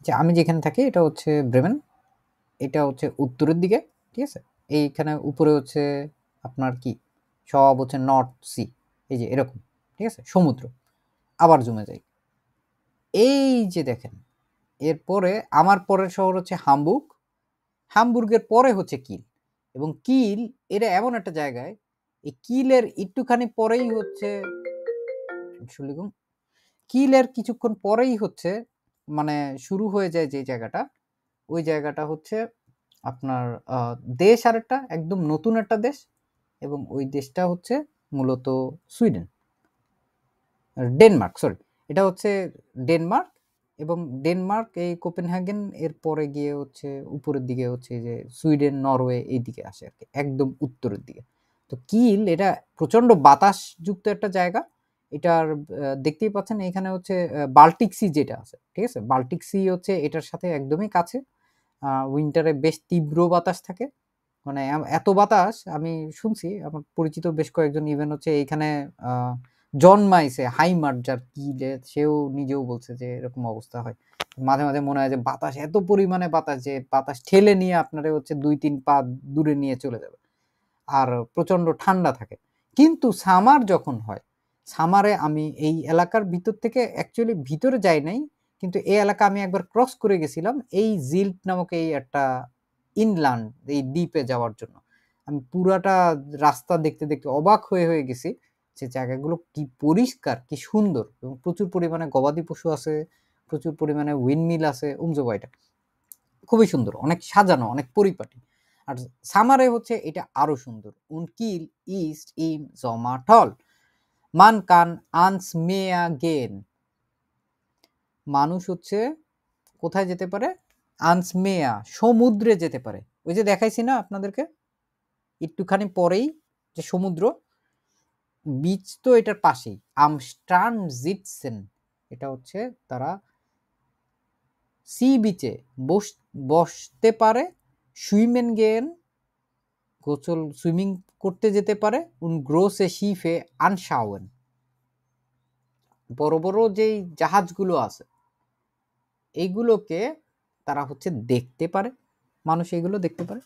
যে আমি যেখানে থাকি এটা হচ্ছে ব্রেমেন, এটা হচ্ছে উত্তরের দিকে, ঠিক আছে। এইখানে উপরে হচ্ছে আপনার কি সব হচ্ছে নর্থ সি, এই যে এরকম, ঠিক আছে, সমুদ্র। আবার জমে যাই, এই যে দেখেন, এরপরে আমার পরের শহর হচ্ছে হামবুর্গ, হামবুর্গের পরে হচ্ছে কিল, এবং কিল এটা এমন একটা জায়গায়, এই কিলের একটুখানি পরেই হচ্ছে কিলের কিছুক্ষণ পরেই হচ্ছে মানে শুরু হয়ে যায় যে জায়গাটা, ওই জায়গাটা হচ্ছে আপনার দেশ আরেকটা একদম নতুন একটা দেশ, এবং ওই দেশটা হচ্ছে মূলত সুইডেন, ডেনমার্ক, সরি, এটা হচ্ছে ডেনমার্ক। এবং ডেনমার্ক এই কোপেনহেগেন এর পরে গিয়ে হচ্ছে উপরের দিকে হচ্ছে যে সুইডেন, নরওয়ে এই দিকে আসে আর কি, একদম উত্তরের দিকে। তো কিল এটা প্রচন্ড বাতাসযুক্ত একটা জায়গা। এটার দেখতেই পাচ্ছেন এখানে হচ্ছে বাল্টিক সি যেটা আছে, ঠিক আছে, বাল্টিক সি হচ্ছে এটার সাথে একদমই কাছে। উইন্টারে বেশ তীব্র বাতাস থাকে, মানে এত বাতাস আমি শুনছি, আমার পরিচিত বেশ কয়েকজন ইভেন হচ্ছে এইখানে জন্মাইছে হাইমার যার কিলে, সেও নিজেও বলছে যে এরকম অবস্থা হয়। মাঝে মাঝে মনে হয় যে বাতাস এত পরিমাণে বাতাস যে বাতাস ঠেলে নিয়ে আপনারে হচ্ছে 2-3 পা দূরে নিয়ে চলে যাবে, আর প্রচন্ড ঠান্ডা থাকে। কিন্তু সামার যখন হয়, সামারে আমি এই এলাকার ভিতর থেকে অ্যাকচুয়ালি ভিতরে যাই নাই, কিন্তু এই এলাকা আমি একবার ক্রস করে গেছিলাম এই জিল্ট নামক এই একটা ইনল্যান্ড, এই দ্বীপে যাওয়ার জন্য। আমি পুরাটা রাস্তা দেখতে দেখতে অবাক হয়ে হয়ে গেছি যে জায়গাগুলো কি পরিষ্কার, কি সুন্দর, এবং প্রচুর পরিমাণে গবাদি পশু আছে, প্রচুর পরিমাণে উইন্ডমিল আছে, উমজোবাইটা খুবই সুন্দর, অনেক সাজানো, অনেক পরিপাটি। আর সামারে হচ্ছে এটা আরো সুন্দর। উনকিল ইস্ট ইম জমাটল মান কান আনস মেয়া গেন, মানুষ হচ্ছে কোথায় যেতে পারে, আনসমেয়া সমুদ্রে যেতে পারে। ওই যে দেখাইছি না আপনাদেরকে একটুখানি পরেই যে সমুদ্র, বিচ তো এটার পাশেই, আমস্টান জিটসেন, এটা হচ্ছে তারা সি বিচে বসতে পারে, সুইমেন গেন গোসল সুইমিং করতে যেতে পারে, উন গ্রোসে শিফে আনশাওয়েন, বড় বড় যেই জাহাজগুলো আছে এইগুলোকে তারা হচ্ছে দেখতে পারে, মানুষ এগুলো দেখতে পারে।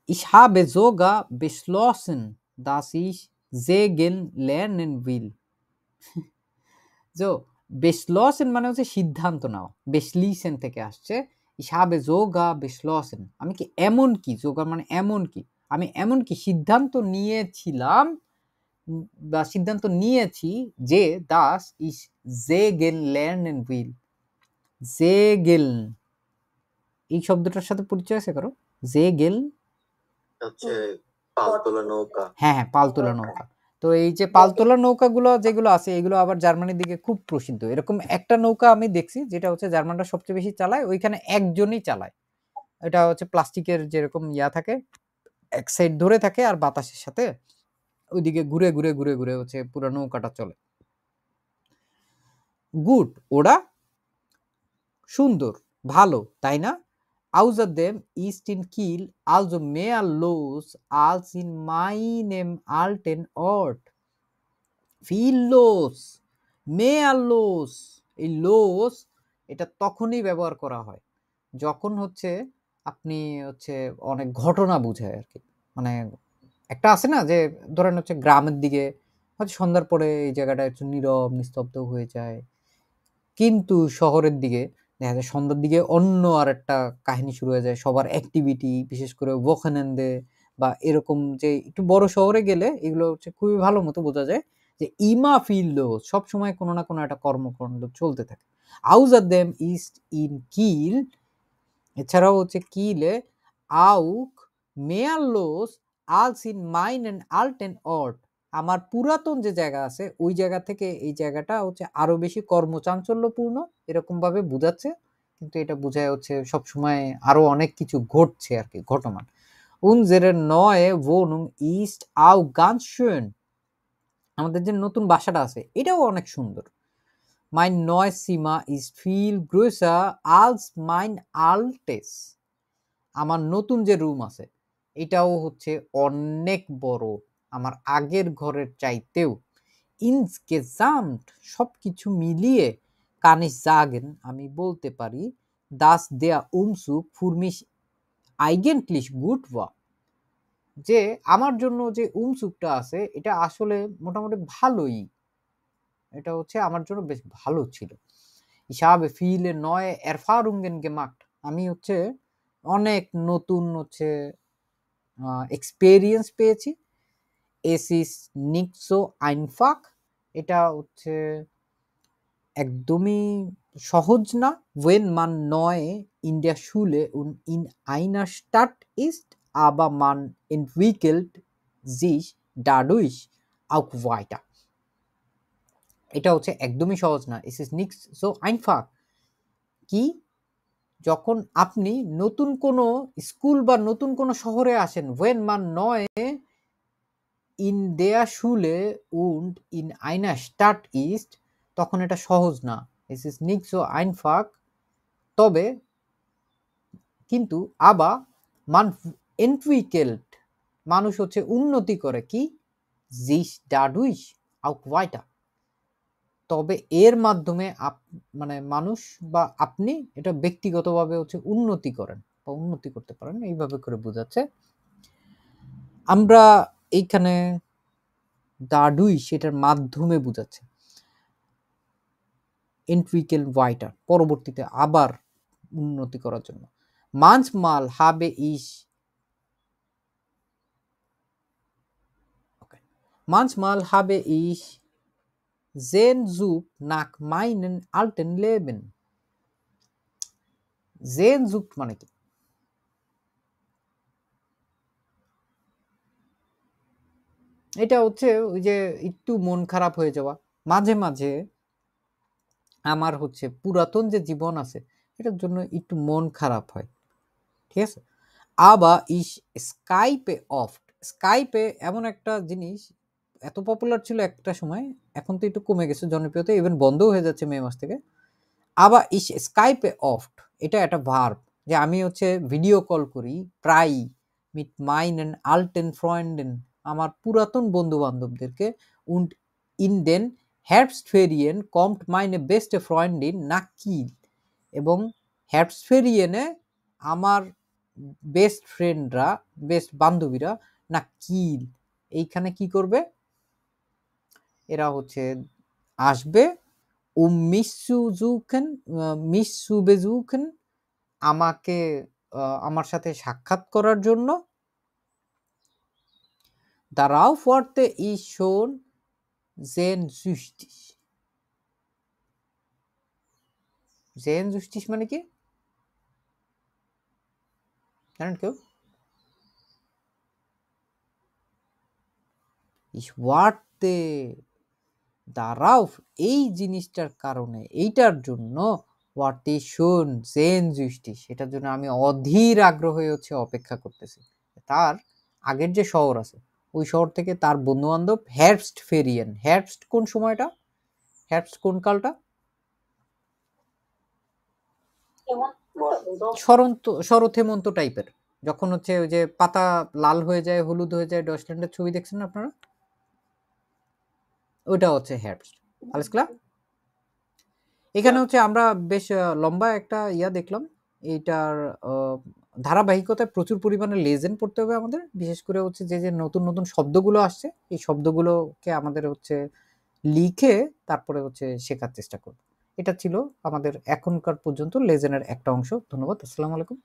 Ich habe sogar beschlossen, dass ich segeln lernen will. So, beschlossen মানে হচ্ছে সিদ্ধান্ত নাও, beschließen থেকে আসছে। Ich habe sogar beschlossen, আমি কি এমন কি, sogar মানে এমন কি, আমি এমন কি সিদ্ধান্ত নিয়েছিলাম বা সিদ্ধান্ত নিয়েছি যে dass ich segeln lernen will. Saigal এই শব্দটার সাথে পরিচয় আছে কারো? সেগেল হচ্ছে পালতোলা নৌকা। হ্যাঁ হ্যাঁ, পালতোলা নৌকা। তো এই যে পালতোলা নৌকাগুলো যেগুলো আছে এগুলো আবার জার্মানির দিকে খুব প্রসিদ্ধ। এরকম একটা নৌকা আমি দেখছি যেটা হচ্ছে জার্মানরা সবচেয়ে বেশি চালায়, ওইখানে একজনই চালায়। এটা হচ্ছে প্লাস্টিকের যেরকম থাকে, এক সাইড ধরে থাকে আর বাতাসের সাথে ওইদিকে ঘুরে ঘুরে ঘুরে ঘুরে হচ্ছে পুরো নৌকাটা চলে। গুড, ওরা সুন্দর, ভালো, তাই না? Außerdem ist in Kiel also mehr los als in meinem alten Ort. Viel los, mehr los। এই los এটা তখনই ব্যবহার করা হয় যখন হচ্ছে আপনি হচ্ছে অনেক ঘটনা বুঝায় আর কি। মানে একটা আছে না যে ধরেন হচ্ছে গ্রামের দিকে হয়তো সন্ধ্যার পরে এই জায়গাটা একটু নীরব নিস্তব্ধ হয়ে যায়, কিন্তু শহরের দিকে দেখা যায় সন্ধ্যার দিকে অন্য আরেকটা কাহিনী শুরু হয়ে যায়, সবার অ্যাক্টিভিটি, বিশেষ করে ওখানেন্দে বা এরকম যে একটু বড় শহরে গেলে এগুলো হচ্ছে খুবই ভালো মতো বোঝা যায় যে ইমা ফিল্ড সব সময় কোনো না কোনো একটা কর্মকাণ্ড চলতে থাকে। আউজার দেম ইস্ট ইন কিল, এছাড়াও হচ্ছে কিলে আউক মেয়ারলোস আলস ইন মাইন এন্ড আল্টেন অর্ট, আমার পুরাতন যে জায়গা আছে ওই জায়গা থেকে এই জায়গাটা হচ্ছে আরো বেশি কর্মচাঞ্চল্যপূর্ণ, এরকম ভাবে বুঝাচ্ছে। কিন্তু এটা বোঝায় হচ্ছে সবসময় আরো অনেক কিছু ঘটছে আর কি, ঘটমান। উনজেরে নয় wohnung ist auch ganz schön, আমাদের যে নতুন বাসাটা আছে এটাও অনেক সুন্দর। mein neues Zimmer ist viel größer als mein altes, আমার নতুন যে রুম আছে এটাও হচ্ছে অনেক বড় আমার আগের ঘরের চাইতেও। ইনসগেসামট সবকিছু মিলিয়ে kann ich sagen আমি বলতে পারি dass der Umzug für mich eigentlich gut war যে আমার জন্য যে উমসুকটা আছে এটা আসলে মোটামুটি ভালোই, এটা হচ্ছে আমার জন্য বেশ ভালো ছিল। Ich habe viele neue Erfahrungen gemacht আমি হচ্ছে অনেক নতুন হচ্ছে এক্সপেরিয়েন্স পেয়েছি। Es ist nicht so einfach এটা হচ্ছে একদমই সহজ না। Wenn man neu in der Schule und in einer Stadt ist, aber man entwickelt sich dadurch auch weiter এটা হচ্ছে একদমই সহজ না। Es ist nicht so einfach কি যখন আপনি নতুন কোনো স্কুল বা নতুন কোনো শহরে আসেন, when man neu in der Schule und in einer Stadt ist তখন এটা সহজ না। Es ist nicht so einfach তবে কিন্তু aber man entwickelt মানুষ হচ্ছে উন্নতি করে কি sich dadurch auch weiter তবে এর মাধ্যমে মানে মানুষ বা আপনি এটা ব্যক্তিগতভাবে হচ্ছে উন্নতি করেন বা উন্নতি করতে পারেন, এইভাবে করে বোঝাচ্ছে। আমরা এইখানে dadurch সেটার মাধ্যমে বোঝাচ্ছে। entwickeln weiter পরবর্তীতে আবার উন্নতি করার জন্য। manchmal habe ich manchmal habe ich Sehnsucht nach meinem alten Leben Sehnsucht মানে কি? এটা হচ্ছে ওই যে একটু মন খারাপ হয়ে যাওয়া, মাঝে মাঝে আমার হচ্ছে পুরাতন যে জীবন আছে এটার জন্য একটু মন খারাপ হয়, ঠিক আছে। আবার ইস স্কাইপে অফট স্কাইপে এমন একটা জিনিস এত পপুলার ছিল একটা সময়, এখন তো একটু কমে গেছে জনপ্রিয়তা, ইভেন বন্ধও হয়ে যাচ্ছে মে মাস থেকে। আবার ইস স্কাইপে অফট এটা একটা ভার্ব যে আমি হচ্ছে ভিডিও কল করি প্রায় মিট মাইনেন আলটেন ফ্রেন্ডেন আমার পুরাতন বন্ধু বান্ধবদেরকে und in den Herbstferien kommt meine beste Freundin nach Kiel এবং হেrbstferien-এ আমার বেস্ট ফ্রেন্ডরা বেস্ট বান্ধবীরা না কিল এইখানে কি করবে, এরা হচ্ছে আসবে mich zu besuchen আমাকে আমার সাথে সাক্ষাৎ করার জন্য। darauf warte ich schon sehnsüchtig sehnsüchtig মানে কি জানেন কেউ? ich warte darauf এই জিনিসটার কারণে এইটার জন্য warte ich schon sehnsüchtig এটার জন্য আমি অধীর আগ্রহে হচ্ছে অপেক্ষা করতেছি। তার আগের যে শহর আছে ওই শহর থেকে তার বন্ধু বান্ধব হেrbstferien হেrbst কোন সময়টা, হেrbst কোন কালটা? শরৎ হেমন্ত টাইপের, যখন হচ্ছে ওই যে পাতা লাল হয়ে যায় হলুদ হয়ে যায়, ডচল্যান্ডের ছবি দেখছেন না আপনারা, ওইটা হচ্ছে হেrbst। alles klar? এখানে হচ্ছে আমরা বেশ লম্বা একটা দেখলাম, এইটার ধারাবাহিকতায় প্রচুর পরিমাণে লেজেন্ড পড়তে হবে আমাদের, বিশেষ করে হচ্ছে যে যে নতুন নতুন শব্দগুলো আসছে এই শব্দগুলোকে আমাদের হচ্ছে লিখে তারপরে হচ্ছে শেখার চেষ্টা করব। এটা ছিল আমাদের এখনকার পর্যন্ত লেজেন্ডের একটা অংশ। ধন্যবাদ, আসসালামু আলাইকুম।